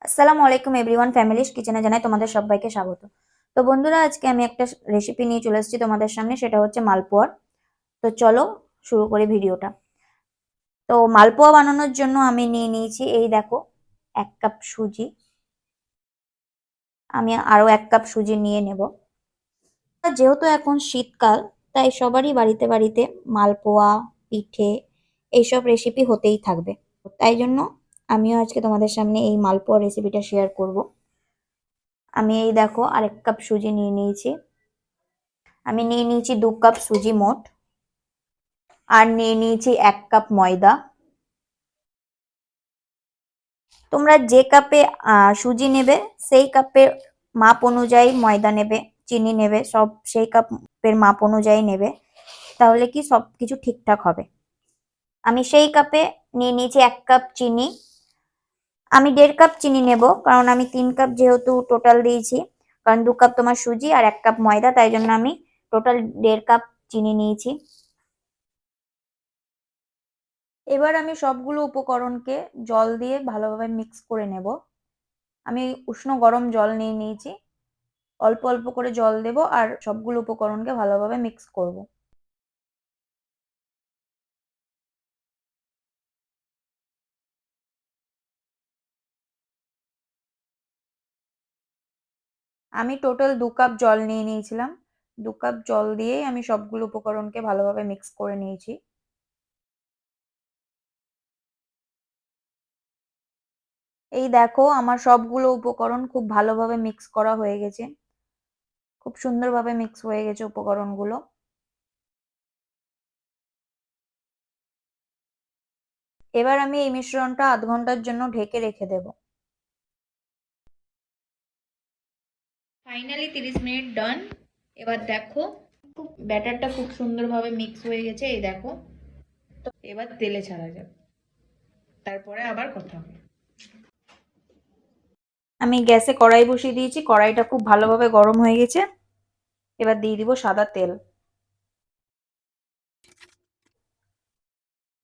আসসালামু আলাইকুম everyone, families কিচেনে জানাই তোমাদের সবাইকে স্বাগত। তো বন্ধুরা, আজকে আমি একটা রেসিপি নিয়ে চলে এসেছি তোমাদের সামনে, সেটা হচ্ছে মালপোয়া। তো চলো শুরু করি ভিডিওটা। তো মালপোয়া বানানোর জন্য আমি নিয়ে নিয়েছি, এই দেখো, 1 কাপ সুজি। আমি আরো 1 কাপ সুজি নিয়ে নেব। যেহেতু এখন শীতকাল, তাই সবারই বাড়িতে বাড়িতে মালপোয়া, পিঠে এইসব রেসিপি হতেই থাকবে। তাই জন্য আমিও আজকে তোমাদের সামনে এই মালপোয়া রেসিপিটা শেয়ার করব। আমি এই দেখো আরেক কাপ সুজি নিয়ে নিয়েছি। আমি নিয়ে নিয়েছি 2 কাপ সুজি মোট। আর নিয়ে নিয়েছি 1 কাপ ময়দা। তোমরা যে কাপে সুজি নেবে সেই কাপের মাপ অনুযায়ী ময়দা নেবে, চিনি নেবে, সব সেই কাপের মাপ অনুযায়ী নেবে, তাহলে কি সবকিছু ঠিকঠাক হবে। আমি সেই কাপে নিয়ে নিয়েছি 1 কাপ চিনি। আমি 1.5 কাপ চিনি নেব, কারণ আমি 3 কাপ যেহেতু টোটাল দিয়েছি। কারণ 2 কাপ তোমার সুজি আর 1 কাপ ময়দা, তাই জন্য আমি টোটাল 1.5 কাপ চিনি নিয়েছি। এবার আমি সবগুলো উপকরণকে জল দিয়ে ভালোভাবে মিক্স করে নেব। আমি উষ্ণ গরম জল নিয়ে নিয়েছি। অল্প অল্প করে জল দেব আর সবগুলো উপকরণকে ভালোভাবে মিক্স করব। আমি টোটাল 2 কাপ জল নিয়ে নিয়েছিলাম। 2 কাপ জল দিয়েই আমি সবগুলো উপকরণকে ভালোভাবে মিক্স করে নিয়েছি। এই দেখো, আমার সবগুলো উপকরণ খুব ভালোভাবে মিক্স করা হয়ে গেছে। খুব সুন্দরভাবে মিক্স হয়ে গেছে উপকরণগুলো। এবার আমি এই মিশ্রণটা আধ ঘন্টার জন্য ঢেকে রেখে দেব। ফাইনালি 30 মিনিট ডান। এবার দেখো, ব্যাটারটা খুব সুন্দরভাবে মিক্স হয়ে গেছে, এই দেখো। তো এবার তেলে ছাড়া যাবে, তারপরে আবার কথা হবে। আমি গ্যাসে কড়াই বসিয়ে দিয়েছি, কড়াইটা খুব ভালোভাবে গরম হয়ে গেছে। এবার দিয়ে দিব সাদা তেল।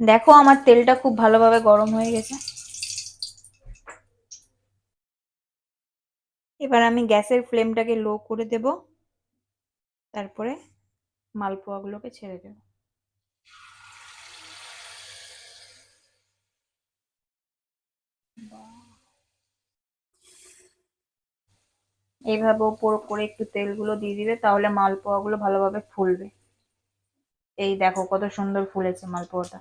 দেখো, আমার তেলটা খুব ভালোভাবে গরম হয়ে গেছে। এবার আমি গ্যাসের ফ্লেমটাকে লো করে দেব, তারপরে মালপোয়াগুলোকে ছেড়ে দেব। এইভাবে ওপর করে একটু তেলগুলো দিয়ে দিবে, তাহলে মালপোয়াগুলো ভালোভাবে ফুলবে। এই দেখো কত সুন্দর ফুলেছে মালপোয়াটা।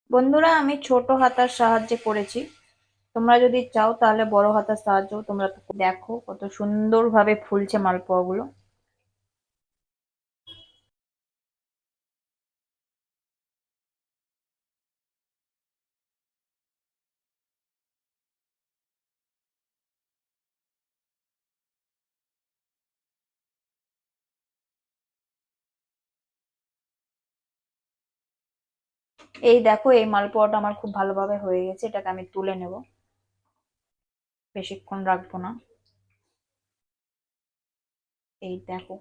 বন্ধুরা, আমি ছোট হাতার সাহায্যে করেছি। তোমরা যদি চাও তাহলে বড় হাতার সাহায্যেও তোমরা দেখো কত সুন্দরভাবে ফুলছে মালপোয়াগুলো। এই দেখো, এই মালপোয়াটা আমার খুব ভালোভাবে হয়ে গেছে। এটাকে আমি তুলে নেব, বেশিক্ষণ রাখবো না। এই দেখো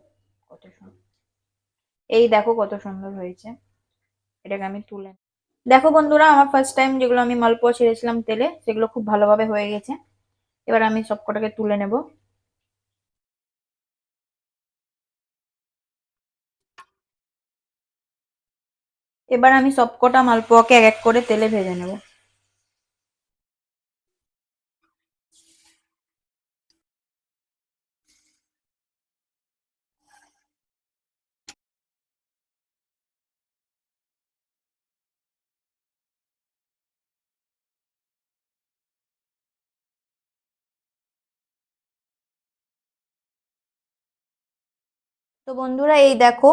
কত সুন্দর, এই দেখো কত সুন্দর হয়েছে। এটাকে আমি তুলে দেখো বন্ধুরা, আমার ফার্স্ট টাইম যেগুলো আমি মালপোয়া ছেড়েছিলাম তেলে, সেগুলো খুব ভালোভাবে হয়ে গেছে। এবার আমি সবকটাকে তুলে নেব। এবার আমি সবকটা মালপোয়াকে এক এক করে তেলে ভেজে নেব। তো বন্ধুরা, এই দেখো,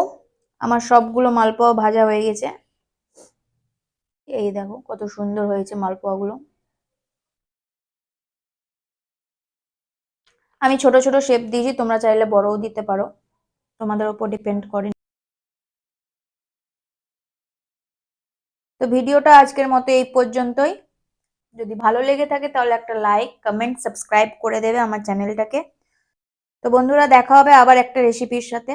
আমার সবগুলো মালপোয়া ভাজা হয়ে গেছে। এই দেখো কত সুন্দর হয়েছে মালপোয়াগুলো। আমি ছোট ছোট শেপ দিয়েছি, তোমরা চাইলে বড়ও দিতে পারো, তোমাদের উপর ডিপেন্ড করে। তো ভিডিওটা আজকের মতো এই পর্যন্তই। যদি ভালো লেগে থাকে তাহলে একটা লাইক, কমেন্ট, সাবস্ক্রাইব করে দেবে আমার চ্যানেলটাকে। তো বন্ধুরা দেখা হবে আবার একটা রেসিপির সাথে।